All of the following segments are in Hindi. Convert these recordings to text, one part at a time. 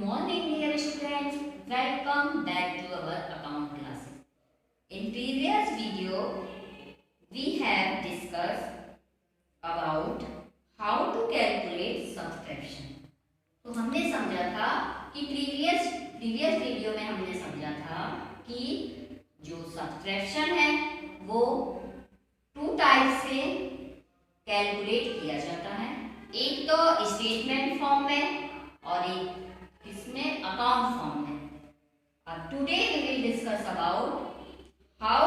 morning, dear students. Welcome back to our account classes. In previous video, we have discussed about how to calculate subtraction. तो हमने समझा था कि प्रीवियस वीडियो में हमने समझा था कि जो सब्ट्रैक्शन है वो टू टाइप से कैलकुलेट किया जाता है, एक तो स्टेटमेंट फॉर्म में और एक इसमें अकाउंट फॉर्म में. अब today we will discuss about how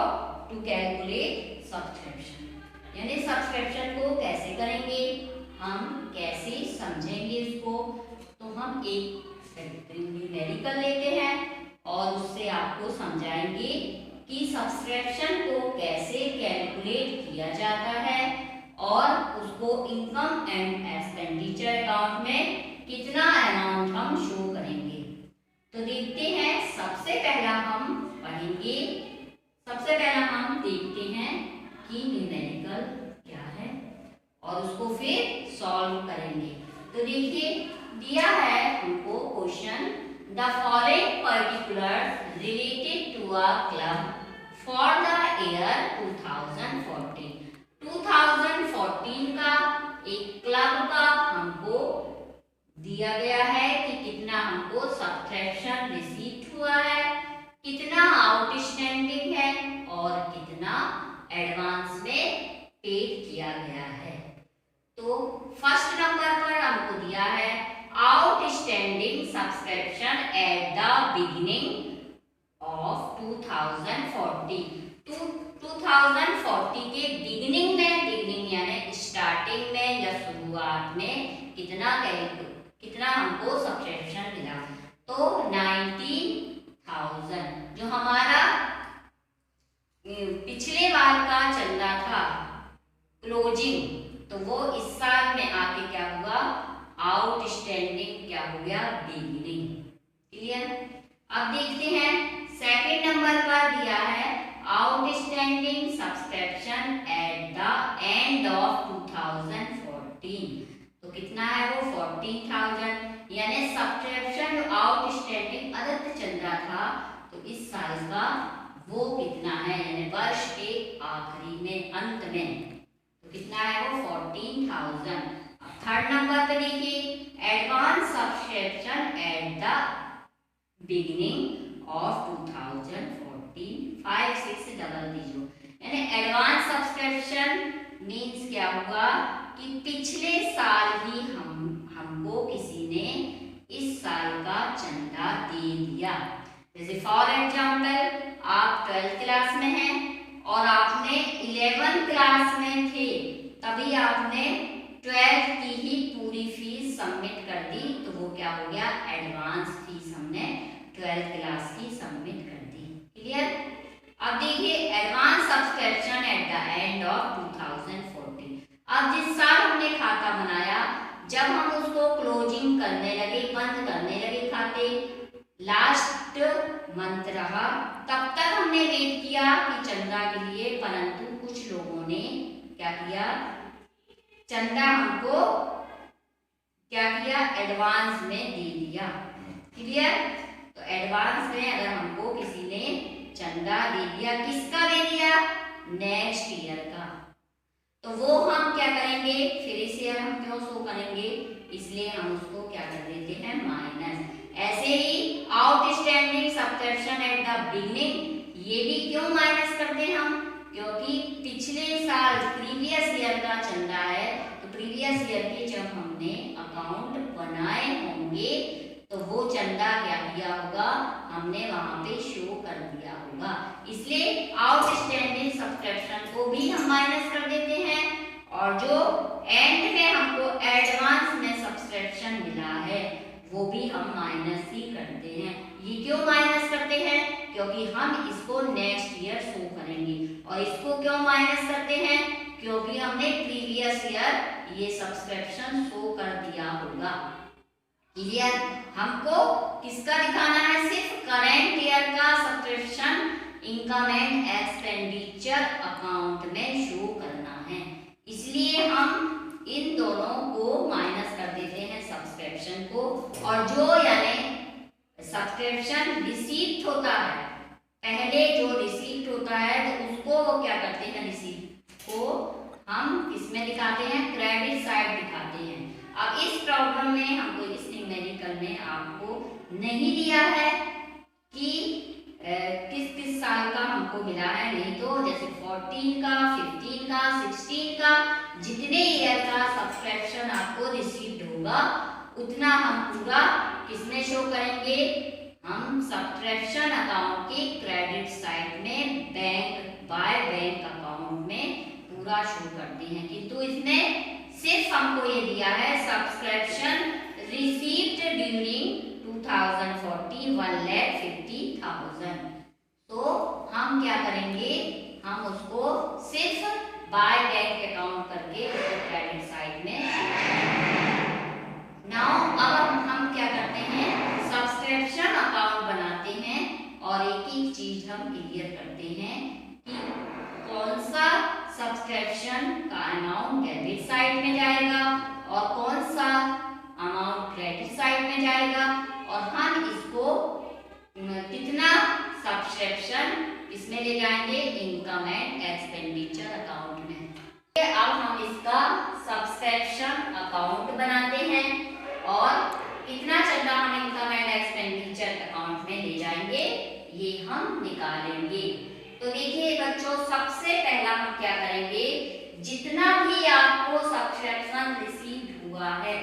to calculate subtraction, यानी सब्ट्रैक्शन को कैसे करेंगे, हम कैसे समझेंगे इसको. तो हम एक न्यूमेरिकल लेते हैं और उससे आपको समझाएंगे कि सब्ट्रैक्शन को कैसे कैलकुलेट किया जाता है और उसको इनकम एंड एक्सपेंडिचर अकाउंट में कितना अमाउंट हम शो करेंगे. तो देखते हैं, सबसे पहला हम देखते हैं कि न्यूमेरिकल क्या है और उसको फिर सॉल्व करेंगे. तो देखिए, दिया है हमको question, the following particulars related to a club for the year 2014. 2014 का एक क्लब का हमको दिया गया है कि कितना हमको सब्ट्रैक्शन रिसीव हुआ है, कितना आउटस्टैंडिंग है और कितना एडवांस में पेड किया गया है. तो फर्स्ट नंबर पर हमको दिया है outstanding subscription at the beginning of 2040. 2040 के बिगिनिंग यानी स्टार्टिंग में या शुरुआत में कितना हमको सब्सक्रिप्शन मिला. तो 90,000 जो हमारा पिछले बार का चंदा था क्लोजिंग, तो वो इस साल में आके क्या हुआ, आउटस्टैंडिंग क्या हो गया, बिगिनिंग. क्लियर. अब देखते हैं, सेकंड नंबर पर दिया है outstanding subscription at the end of 2014. तो कितना है वो 40,000, यानी सब्सक्रिप्शन जो आउटस्टैंडिंग अदत्त चंदा था तो इस साल का वो कितना है, यानी वर्ष के आखिरी में अंत में, तो कितना है वो 14,000. थर्ड नंबर पे देखिए, advance subscription at the beginning of 2014 5600, यानी एडवांस सब्सक्रिप्शन मीन्स क्या हुआ कि पिछले साल ही हमको किसी ने इस साल का चंदा दे दिया. जैसे फॉर एग्जाम्पल, आप 12th क्लास में हैं और आपने 11th क्लास में थे, तभी आपने 12th की ही पूरी फीस सबमिट कर दी, तो वो क्या हो गया, एडवांस फीस हमने 12th क्लास की सबमिट कर दी. क्लियर. अब देखिए, advance subscription at the end of 2014. अब जिस साल हमने खाता बनाया, जब हम उसको क्लोजिंग करने लगे, बंद करने लगे खाते, लास्ट मंथ रहा, तब तक हमने वेट किया कि चंदा के लिए, परंतु कुछ लोगों ने क्या किया, चंदा हमको क्या किया, एडवांस में दे दिया. क्लियर. तो एडवांस में अगर हमको किसी ने चंदा दे दिया, किसका दे दिया, नेक्स्ट ईयर का, तो वो हम क्या करेंगे, फिर इस ईयर हम क्यों शो करेंगे, इसलिए हम उसको क्या कर देते हैं, माइनस. ऐसे ही outstanding subscription at the beginning, ये भी क्यों माइनस करते हम, क्योंकि पिछले साल प्रीवियस ईयर का चंदा है, तो प्रीवियस ईयर के जब हमने अकाउंट बनाए होंगे तो वो चंदा क्या किया होगा, हमने वहां पे शो कर दिया होगा. इसलिए आउटस्टैंडिंग सब्सक्रिप्शन को भी हम माइनस कर देते हैं और जो एंड में हमको एडवांस में सब्सक्रिप्शन मिला है वो भी हम माइनस ही करते हैं. ये क्यों माइनस करते हैं, क्योंकि हम इसको नेक्स्ट ईयर शो करेंगे. और इसको क्यों माइनस करते हैं, क्योंकि हमने प्रीवियस ईयर ये सब्सक्रिप्शन शो कर दिया होगा. क्लियर. हमको किसका दिखाना है, सिर्फ करेंट ईयर का subscription income and expenditure account में शो करना है, इसलिए हम इन दोनों को माइनस कर देते हैं सब्सक्रिप्शन को, और जो यानी सब्सक्रिप्शन रिसीप्ट होता है, पहले जो रिसीप्ट होता है तो उसको वो क्या करते हैं, रिसीप्ट को हम किसमें दिखाते हैं, क्रेडिट साइड दिखाते हैं। अब इस प्रॉब्लम में हमको इस न्यूमेरिकल में आपको नहीं दिया है कि किस किस साल का हमको मिला है, नहीं तो जैसे 14 का, 15 का, 16 का, जितने ईयर का सब्सक्रिप्शन आपको रिसीव्ड होगा उतना हम पूरा किसमें शो करेंगे, हम सब्सक्रिप्शन अकाउंट की क्रेडिट साइड में बैंक बाय बैंक अकाउंट में पूरा शो करते हैं। किंतु इसमें सिर्फ हमको ये दिया है सब्सक्रिप्शन रिसीव्ड ड्यूरिंग 2014 1,50,000। तो हम क्या करेंगे, हम उसको सिर्फ बाय बैंक अकाउंट करके उसको क्रेडिट साइड में। नाउ अब हम क्या करते हैं, सब्सक्रिप्शन अकाउंट बनाते हैं और एक एक चीज हम क्लियर करते हैं कि कौन सा सब्सक्रिप्शन का अमाउंट डेबिट साइड में जाएगा और कौन सा अमाउंट क्रेडिट साइड में जाएगा, और हम इसको कितना सब्सक्रिप्शन इसमें ले जाएंगे, इनकम एंड एक्सपेंडिचर अकाउंट में। अब हम इसका सब्सक्रिप्शन अकाउंट बनाते हैं और कितना चंदा हम इनकम एंड एक्सपेंडिचर अकाउंट में ले जाएंगे ये हम निकालेंगे। तो देखिए बच्चों, सबसे पहला हम क्या करेंगे, जितना भी आपको सब्सक्रिप्शन रिसीव हुआ है,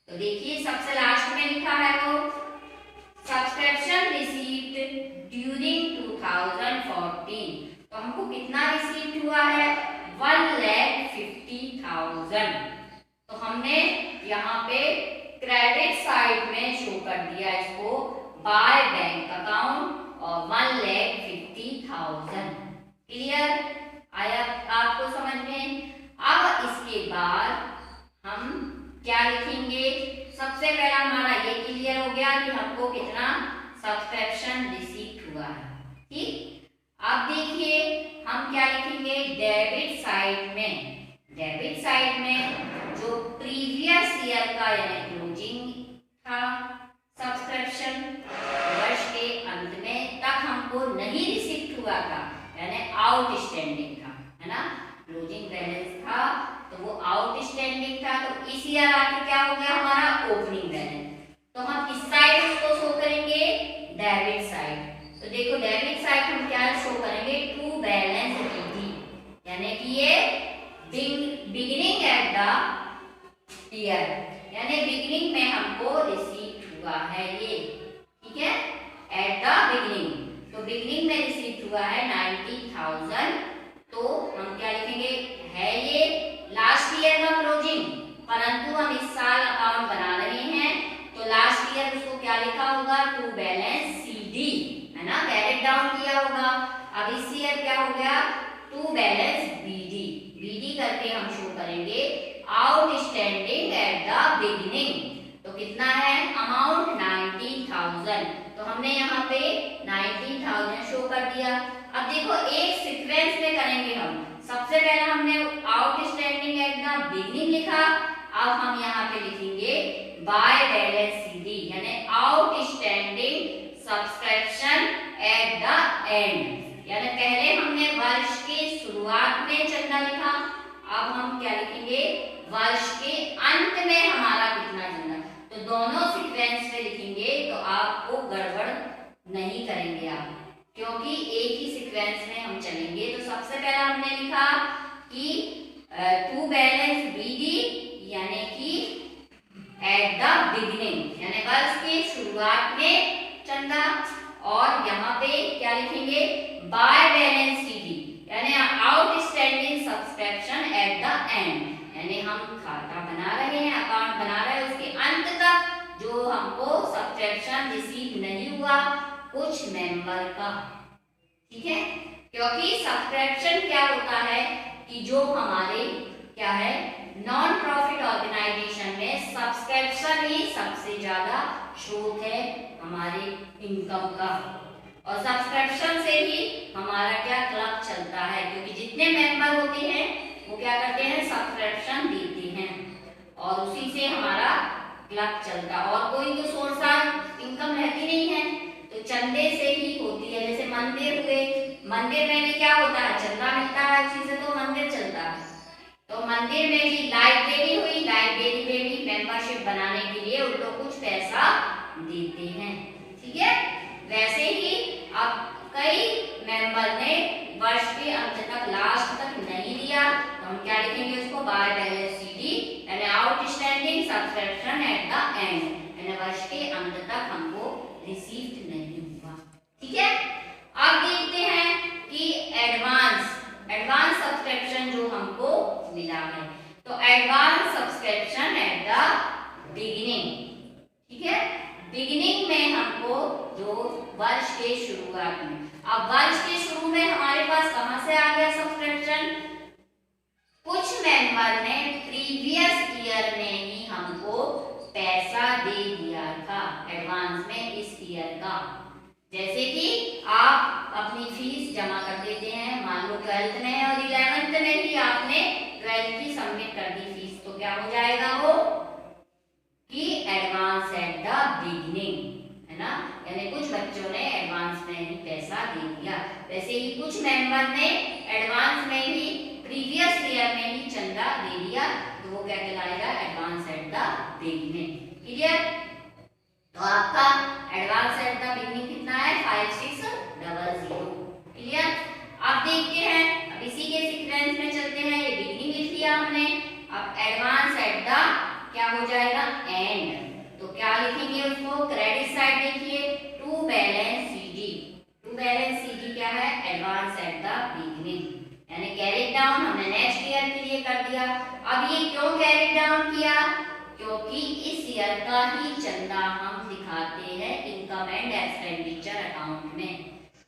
तो देखिए सबसे लास्ट में लिखा है वो सब्सक्रिप्शन रिसीव्ड ड्यूरिंग 2014। तो हमको कितना रिसीव्ड हुआ है, 1,50,000। तो हमने यहाँ पे क्रेडिट साइड में शो कर दिया इसको बाय बैंक अकाउंट और 1,50,000। क्लियर आया आपको समझ में। अब इसके बाद हम क्या लिखेंगे, सबसे पहला हमारा ये क्लियर हो गया कि हमको कितना सब्सक्रिप्शन रिसीव्ड हुआ है, ठीक। अब देखिए हम क्या लिखेंगे, डेबिट साइड में, डेबिट साइड में जो प्रीवियस ईयर का यानी क्लोजिंग था सब्सक्रिप्शन, वर्ष के अंत में तक हमको नहीं रिसीव्ड हुआ था यानी आउटस्टैंडिंग था, है ना, क्लोजिंग बैलेंस था तो वो आउटस्टैंडिंग था, तो इस ईयर आके क्या हो गया हमारा ओपनिंग बैलेंस। तो हम किस साइड उसको शो करेंगे, डेबिट साइड। तो देखो डेबिट साइड हम क्या शो करेंगे, टू बैलेंस ईडी, यानी कि ये बिगिनिंग एट द ईयर, यानी बिगिनिंग में हमको रिसीव हुआ है ये, ठीक है, एट द बिगिनिंग। तो बिगिनिंग में रिसीव हुआ है 90,000। तो हम क्या लिखेंगे, है ये लास्ट ईयर का क्लोजिंग, परंतु हम इस साल अकाउंट बना रहे हैं तो लास्ट ईयर उसको क्या लिखा होगा, टू बैलेंस सीडी, है ना, कैरेट डाउन किया होगा। अब इस ईयर क्या हो गया, टू बैलेंस बीडी, बीडी करके हम शो करेंगे आउटस्टैंडिंग एट द बिगिनिंग। तो कितना है अमाउंट 90,000। तो हमने यहाँ पे 90,000 शो कर दिया। अब देखो एक सीक्वेंस में करेंगे हम, सबसे पहले हमने आउटस्टैंडिंग एट द बिगिनिंग लिखा, अब हम यहाँ पे लिखेंगे बाय बैलेंस सीडी, यानी outstanding subscription at the end, यानी पहले हमने वर्ष के शुरुआत में चंदा लिखा, अब हम क्या लिखेंगे वर्ष के अंत में हमारा कितना चंदा। तो दोनों सीक्वेंस में लिखेंगे तो आपको गड़बड़ नहीं करेंगे आप, क्योंकि एक ही सीक्वेंस में हम चलेंगे। तो सबसे पहला हमने लिखा कि टू बैलेंस बीडी, यानी कि एट द बिगिनिंग, यानी वर्ष के शुरुआत में चंदा, और यहाँ पे क्या लिखेंगे बाय बैलेंस सीडी, यानी outstanding subscription at the end, यानी हम खाता बना रहे हैं, अकाउंट बना रहे हैं, उसके अंत तक जो हमको सब्सक्रिप्शन रिसीव नहीं हुआ कुछ मेंबर का, ठीक है। क्योंकि सब्सक्रिप्शन क्या होता है कि जो हमारे क्या है नॉन प्रॉफिट ऑर्गेनाइजेशन में सब्सक्रिप्शन ही सबसे ज्यादा स्रोत है हमारे इनकम का, और सब्सक्रिप्शन से ही हमारा क्या क्लब चलता है, क्योंकि जितने मेंबर होते हैं वो क्या करते हैं सब्सक्रिप्शन देते हैं और उसी से हमारा क्लब चलता है, और कोई तो सोर्स ऑफ इनकम रहती नहीं है। पैसा देते हैं। ठीक है, वैसे ही अब कई मेंबर ने वर्ष के अंत तक लास्ट तक नहीं दिया तो हम क्या लिखेंगे उसको, बाय बैलेंस शीट यानी outstanding subscription at the end, यानी वर्ष के अंत तक हमको रिसीव्ड नहीं हुआ। ठीक है, अब देखते हैं कि एडवांस सब्सक्रिप्शन जो हमको मिला है, तो advance subscription at the beginning. ठीक है, बिगिनिंग में हमको जो वर्ष के शुरुआत में, अब वर्ष के शुरू में हमारे पास कहां से आ गया सब्सक्रिप्शन, कुछ मेंबर ने प्रीवियस ईयर में ही हमको पैसा दे दिया था एडवांस में इस ईयर का। जैसे कि आप अपनी फीस जमा कर देते हैं, मान लो 12th में और 11th में ही आपने 12th की सबमिट कर दी फीस, तो क्या हो जाएगा वो कि एडवांस एट द बिगिनिंग, है ना, यानी कुछ बच्चों ने एडवांस में ही पैसा दे दिया। वैसे ही कुछ मेंबर ने एडवांस में ही प्रीवियस ईयर में ही चंदा दे दिया, तो वो क्या कहलाएगा, advance at the beginning. Clear, तो आपका एडवांस एट द बिगिनिंग कितना है, 5600। क्लियर, अब देखते हैं, अब इसी के सीक्वेंस में चलते हैं, ये बिगिनिंग लिख लिया हमने, अब एडवांस एट द क्या हो जाएगा, एंड, तो क्या लिखेंगे उसको, क्रेडिट साइड देखिए, to balance C D, to balance C D क्या है, एडवांस एट द बिगिनिंग, यानी कैरी डाउन हमने नेक्स्ट ईयर के लिए कर दिया। अब ये क्यों कैरी डाउन किया, क्योंकि इस ईयर का ही चंदा हम दिखाते हैं इनकम एंड एक्सपेंडिचर अकाउंट में,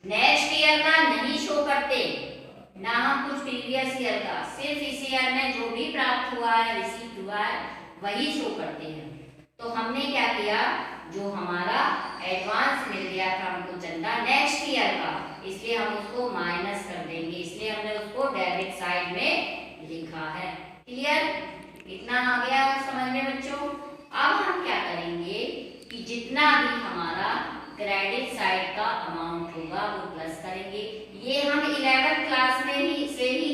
नेक्स्ट ईयर का नहीं शो करते ना हम कुछ प्रीवियस ईयर का, सिर्फ इस ईयर में जो भी प्राप्त हुआ है, रिसीव हुआ है, वही शो करते हैं। तो हमने क्या किया, जो हमारा एडवांस मिल गया था हमको चंदा नेक्स्ट ईयर का, इसलिए हम उसको माइनस कर देंगे, इसलिए हमने उसको डेबिट साइड में लिखा है। क्लियर, इतना आ गया समझ में बच्चों। अब हम क्या करेंगे कि जितना भी हमारा क्रेडिट साइड का अमाउंट होगा वो प्लस करेंगे। ये हम 11th क्लास में ही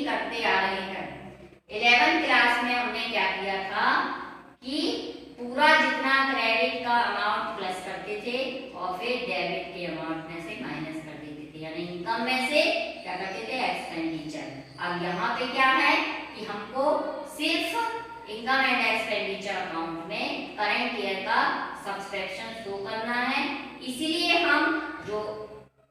करते आ रहे हैं। 11th क्लास में हमने क्या किया था कि पूरा जितना क्रेडिट का अमाउंट प्लस करते थे और फिर डेबिट के अमाउंट में से माइनस कर देते थे, यानी इनकम में से क्या करते थे, एक्सपेंडिचर। अब यहाँ पे क्या है कि हमको सिर्फ इनकम एंड एक्सपेंडिचर अकाउंट में करंट ईयर का सब्सक्रिप्शन शो करना है, इसीलिए हम जो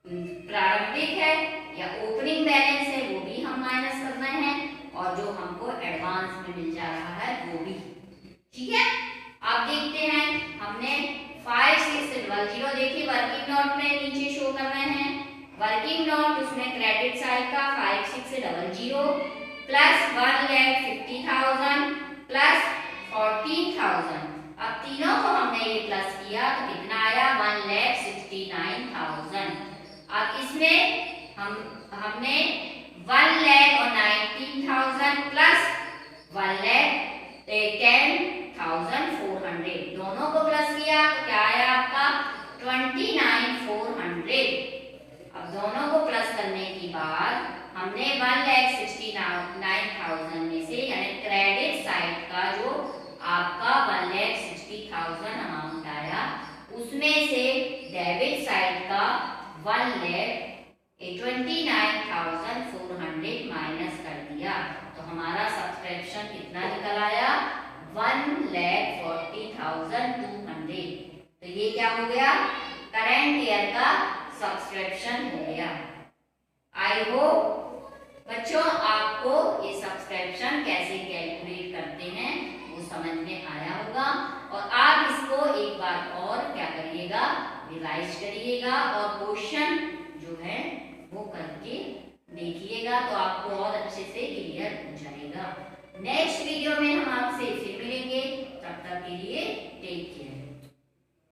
प्रारंभिक है या ओपनिंग बैलेंस है वो भी हम माइनस करना है और जो हमको एडवांस में मिल जा रहा है वो भी। ठीक है, आप देखते हैं हमने 5600 देखिए वर्किंग नोट में नीचे शो कर रहे हैं, वर्किंग नोट उसमें क्रेडिट साइड का 5600 प्लस 1,50,000 प्लस 14,000। अब तीनों को हमने ये प्लस किया तो कितना आया, 1,69,000। अब इसमें हमने 1,19,000 प्लस 1,10,400 दोनों को प्लस किया तो क्या आया आपका 29,400। अब दोनों को प्लस करने के बाद हमने 1,69,000 में से यानी क्रेडिट साइड का जो आपका 1,60,000 अमाउंट आया उसमें से डेबिट साइड का 1,29,400 माइनस कर दिया तो हमारा सब्सक्रिप्शन कितना निकल आया 1,40,200। तो ये क्या हो गया, करंट ईयर का सब्सक्रिप्शन हो गया। आई होप बच्चों आपको ये सब्सक्रिप्शन कैसे कैलकुलेट करते हैं वो समझ में आया होगा और आप इसको एक बार और क्या करिएगा, रिवाइज करिएगा और क्वेश्चन जो है वो करके देखिएगा तो आपको और अच्छे से क्लियर हो जाएगा। नेक्स्ट वीडियो में